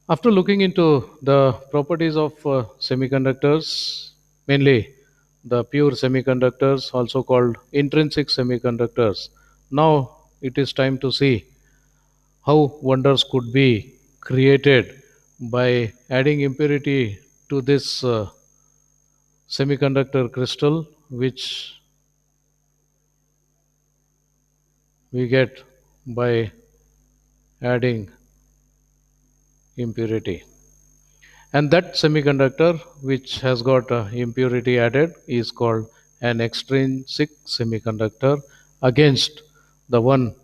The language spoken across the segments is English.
After looking into the properties of semiconductors, mainly the pure semiconductors, also called intrinsic semiconductors, now it is time to see how wonders could be created by adding impurity to this semiconductor crystal, which we get by adding impurity. And that semiconductor which has got impurity added is called an extrinsic semiconductor, against the one,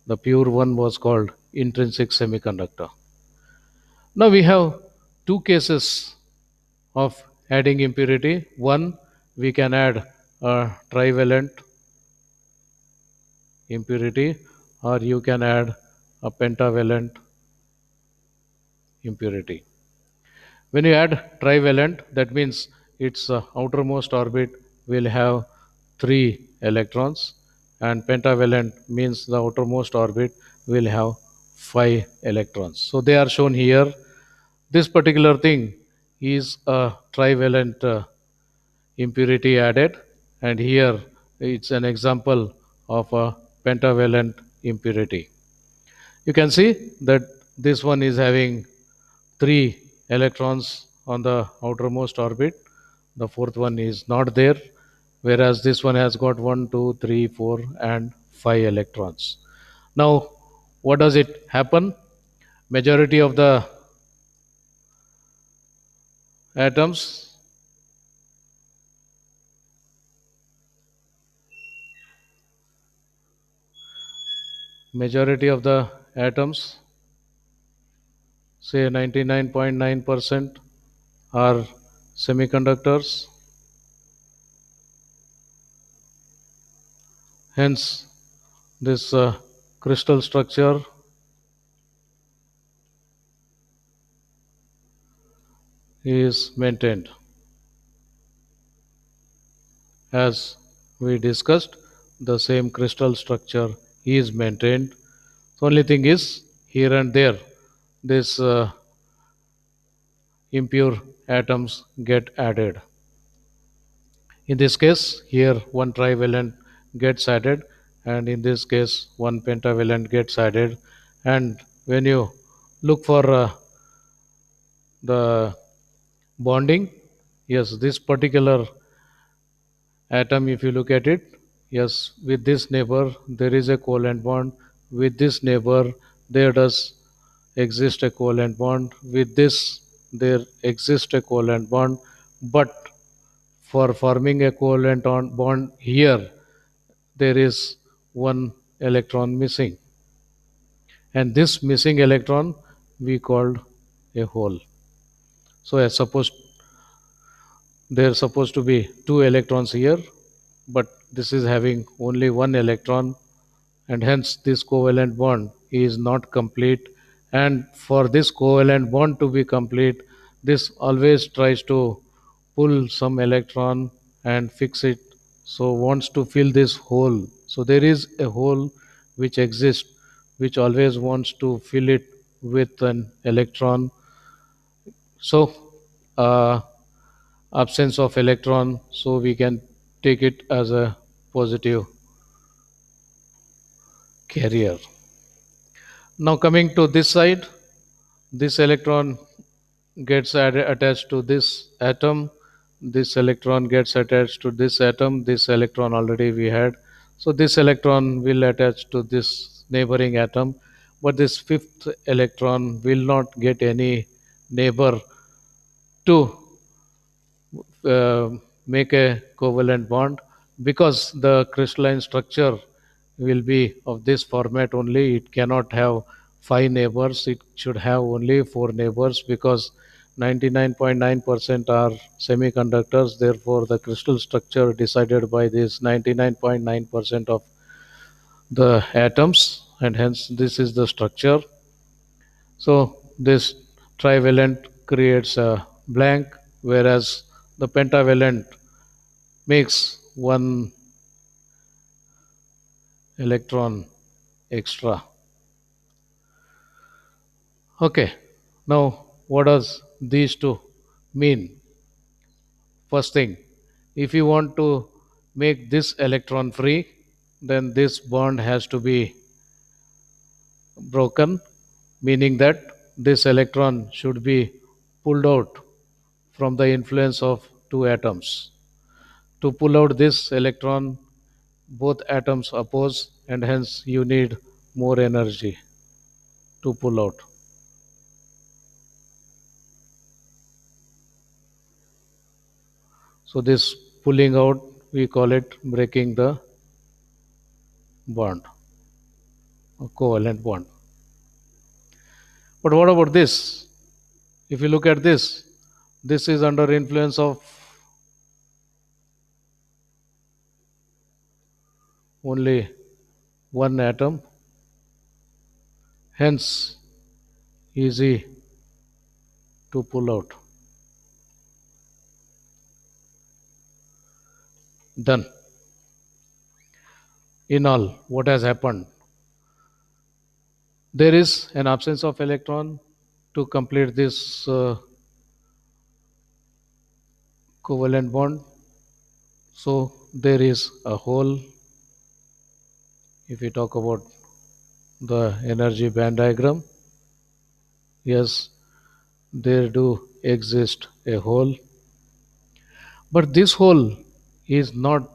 the pure one was called intrinsic semiconductor. Now we have two cases of adding impurity. One, we can add a trivalent impurity, or you can add a pentavalent impurity. When you add trivalent, that means its outermost orbit will have three electrons, and pentavalent means the outermost orbit will have five electrons. So they are shown here. This particular thing is a trivalent impurity added, and here it's an example of a pentavalent impurity. You can see that this one is having three electrons on the outermost orbit. The fourth one is not there, whereas this one has got one, two, three, four, and five electrons. Now, what does it happen? Majority of the atoms, majority of the atoms, say 99.9%, are semiconductors. Hence, this crystal structure is maintained. As we discussed, the same crystal structure is maintained. The only thing is, here and there, these impure atoms get added. In this case, here one trivalent gets added, and in this case, one pentavalent gets added. And when you look for the bonding, yes, this particular atom, if you look at it, yes, with this neighbor there is a covalent bond, with this neighbor there does exist a covalent bond, with this there exists a covalent bond, but for forming a bond here there is one electron missing, and this missing electron we called a hole. So as suppose there are supposed to be two electrons here, but this is having only one electron, and hence this covalent bond is not complete. And for this covalent bond to be complete, this always tries to pull some electron and fix it, so wants to fill this hole. So there is a hole which exists, which always wants to fill it with an electron. So uh, absence of electron, so we can take it as a positive carrier. Now coming to this side, this electron gets attached to this atom, this electron gets attached to this atom, this electron already we had, so this electron will attach to this neighboring atom, but this fifth electron will not get any neighbor to uh, make a covalent bond, because the crystalline structure will be of this format only. It cannot have five neighbors, it should have only four neighbors, because 99.9% are semiconductors. Therefore, the crystal structure decided by this 99.9% of the atoms, and hence this is the structure. So this trivalent creates a blank, whereas the pentavalent makes one electron extra. Okay, now what does these two mean? First thing, if you want to make this electron free, then this bond has to be broken, meaning that this electron should be pulled out from the influence of two atoms. To pull out this electron, both atoms oppose, and hence you need more energy to pull out. So, this pulling out, we call it breaking the bond, a covalent bond. But what about this? If you look at this is under influence of only one atom, hence easy to pull out. Done. In all, what has happened? There is an absence of electron to complete this covalent bond. So there is a hole. If we talk about the energy band diagram, yes, there do exist a hole, but this hole is not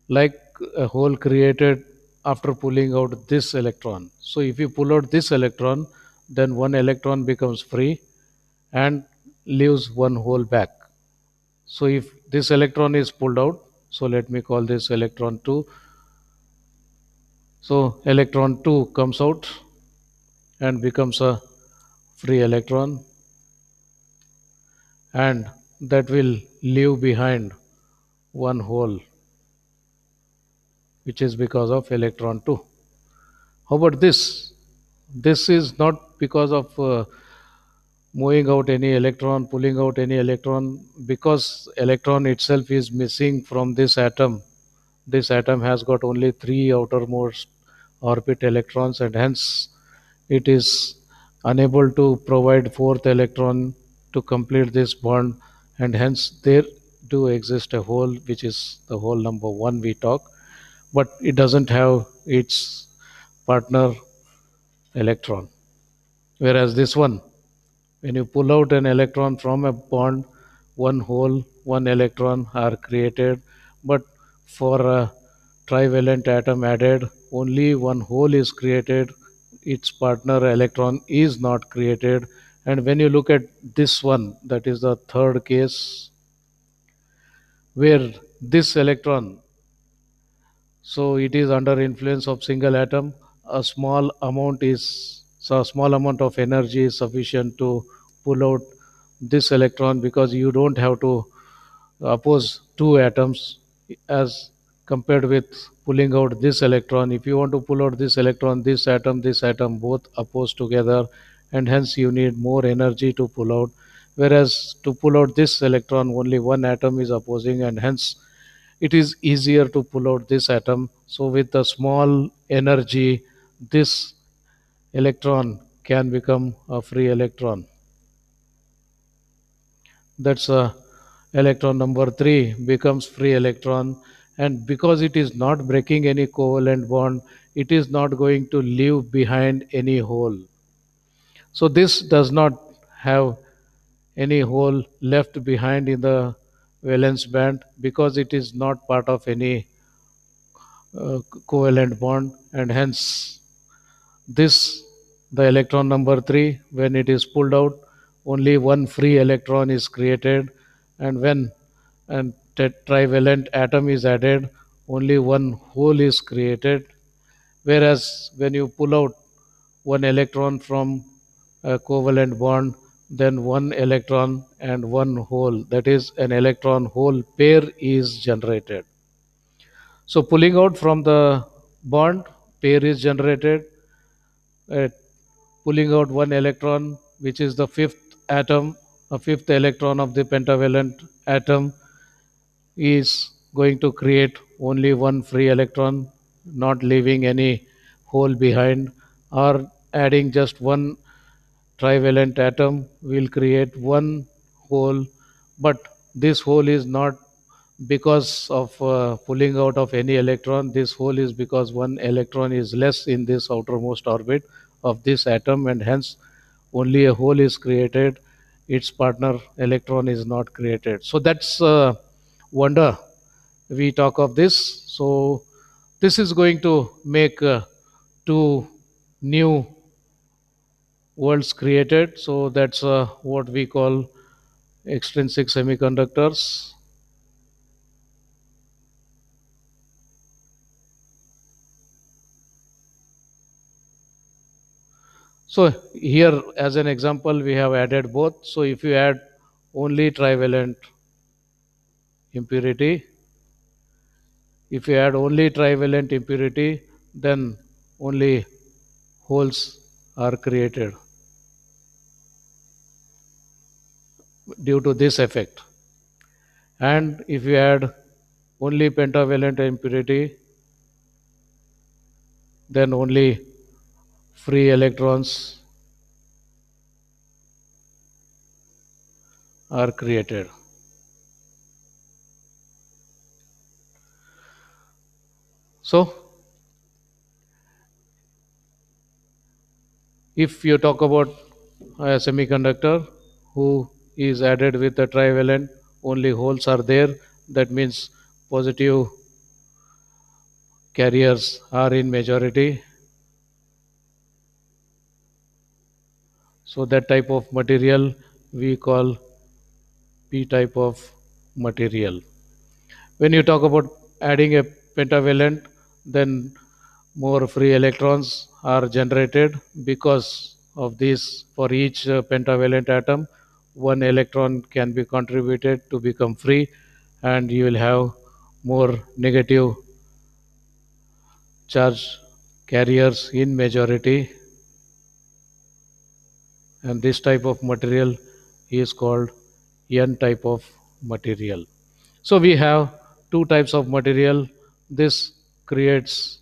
like a hole created after pulling out this electron. So if you pull out this electron, then one electron becomes free and leaves one hole back. So if this electron is pulled out, so let me call this electron 2. So electron 2 comes out and becomes a free electron, and that will leave behind one hole, which is because of electron 2. How about this? This is not because of moving out any electron, pulling out any electron, because electron itself is missing from this atom. This atom has got only three outermost orbit electrons, and hence it is unable to provide fourth electron to complete this bond, and hence there do exist a hole, which is the hole number 1 we talk, but it doesn't have its partner electron. Whereas this one, when you pull out an electron from a bond, one hole, one electron are created, but for a trivalent atom added, only one hole is created, its partner electron is not created. And when you look at this one, that is the third case, where this electron, so it is under influence of single atom, a small amount is, so a small amount of energy is sufficient to pull out this electron, because you don't have to oppose two atoms as compared with pulling out this electron. If you want to pull out this electron, this atom both oppose together, and hence you need more energy to pull out. Whereas to pull out this electron, only one atom is opposing, and hence it is easier to pull out this atom. So with the small energy, this electron can become a free electron. That's a electron number 3 becomes free electron, and because it is not breaking any covalent bond, it is not going to leave behind any hole. So this does not have any hole left behind in the valence band, because it is not part of any covalent bond, and hence this, the electron number 3, when it is pulled out, only one free electron is created, and when a trivalent atom is added, only one hole is created. Whereas when you pull out one electron from a covalent bond, then one electron and one hole, that is an electron hole pair, is generated. So pulling out from the bond, pair is generated. uh, Pulling out one electron, which is the fifth atom, a fifth electron of the pentavalent atom, is going to create only one free electron, not leaving any hole behind, or adding just one trivalent atom will create one hole, but this hole is not because of pulling out of any electron. This hole is because one electron is less in this outermost orbit of this atom, and hence only a hole is created. Its partner electron is not created. So that's wonder we talk of this. So this is going to make two new worlds created. So that's what we call extrinsic semiconductors. So here as an example we have added both. So if you add only trivalent impurity, if you add only trivalent impurity, then only holes are created due to this effect. And if you add only pentavalent impurity, then only free electrons are created. So if you talk about a semiconductor who is added with a trivalent, only holes are there. That means positive carriers are in majority. So that type of material we call P type of material. When you talk about adding a pentavalent, then more free electrons are generated because of this. For each pentavalent atom, one electron can be contributed to become free, and you will have more negative charge carriers in majority, and this type of material is called N type of material. So we have two types of material. This creates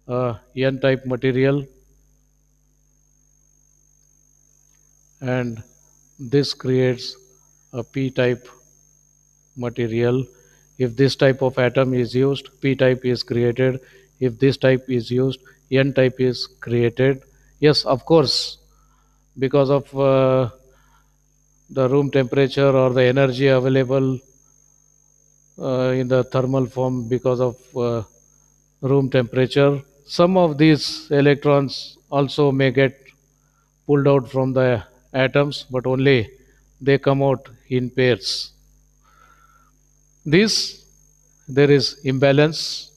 a N type material, and this creates a P type material. If this type of atom is used, P type is created. If this type is used, N type is created. Yes, of course, because of the room temperature or the energy available in the thermal form because of room temperature, some of these electrons also may get pulled out from the atoms, but only they come out in pairs. This there is imbalance.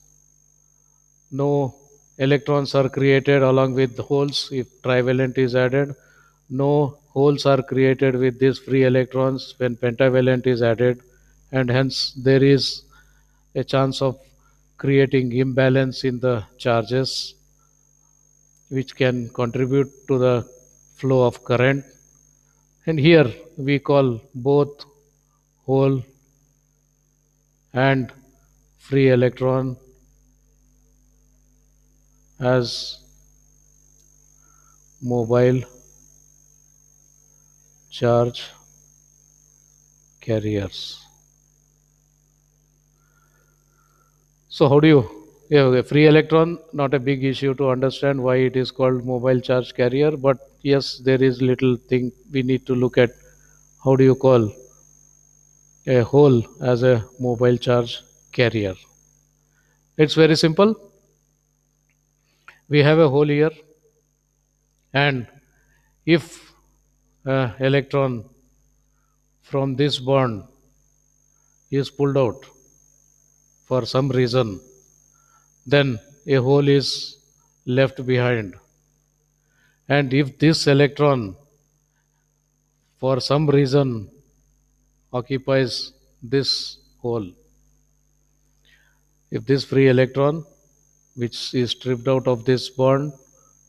No electrons are created along with the holes if trivalent is added. No holes are created with these free electrons when pentavalent is added, and hence there is a chance of creating imbalance in the charges, which can contribute to the flow of current. And here we call both hole and free electron as mobile charge carriers. So how do you, yeah, a free electron, not a big issue to understand why it is called mobile charge carrier, but yes, there is little thing we need to look at. How do you call a hole as a mobile charge carrier? It's very simple. We have a hole here, and if electron from this bond is pulled out for some reason, then a hole is left behind. And if this electron for some reason occupies this hole, if this free electron which is stripped out of this bond,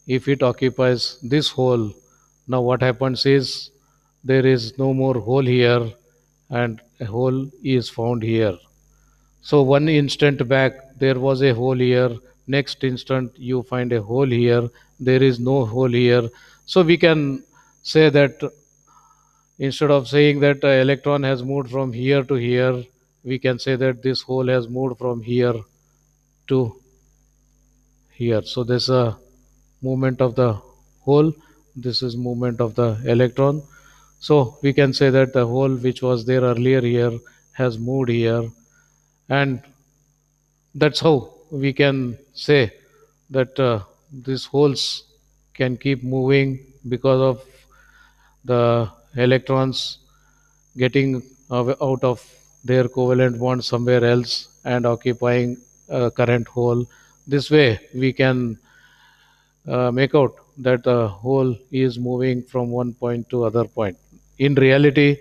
if it occupies this hole, now what happens is there is no more hole here and a hole is found here. So one instant back there was a hole here, next instant you find a hole here, there is no hole here. So we can say that instead of saying that electron has moved from here to here, we can say that this hole has moved from here to here. So this is a movement of the hole, this is movement of the electron. So we can say that the hole which was there earlier here has moved here, and that's how we can say that these holes can keep moving because of the electrons getting out of their covalent bond somewhere else and occupying a current hole. This way we can make out that the hole is moving from one point to other point. In reality,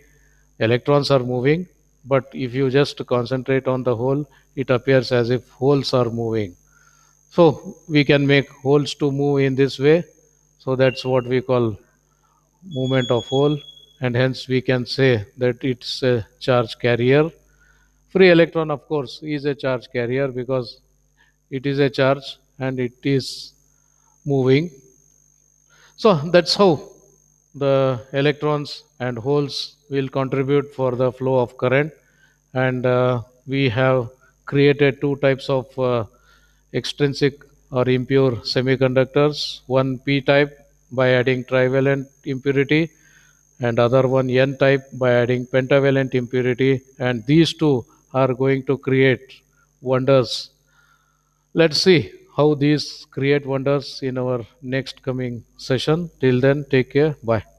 electrons are moving, but if you just concentrate on the hole, it appears as if holes are moving. So we can make holes to move in this way. So that's what we call movement of hole, and hence we can say that it's a charge carrier. Free electron, of course, is a charge carrier because it is a charge and it is moving. So that's how the electrons and holes will contribute for the flow of current. And we have created two types of extrinsic or impure semiconductors, one p type by adding trivalent impurity, and other one n type by adding pentavalent impurity, and these two are going to create wonders. Let's see how these create wonders in our next coming session. Till then, take care. Bye.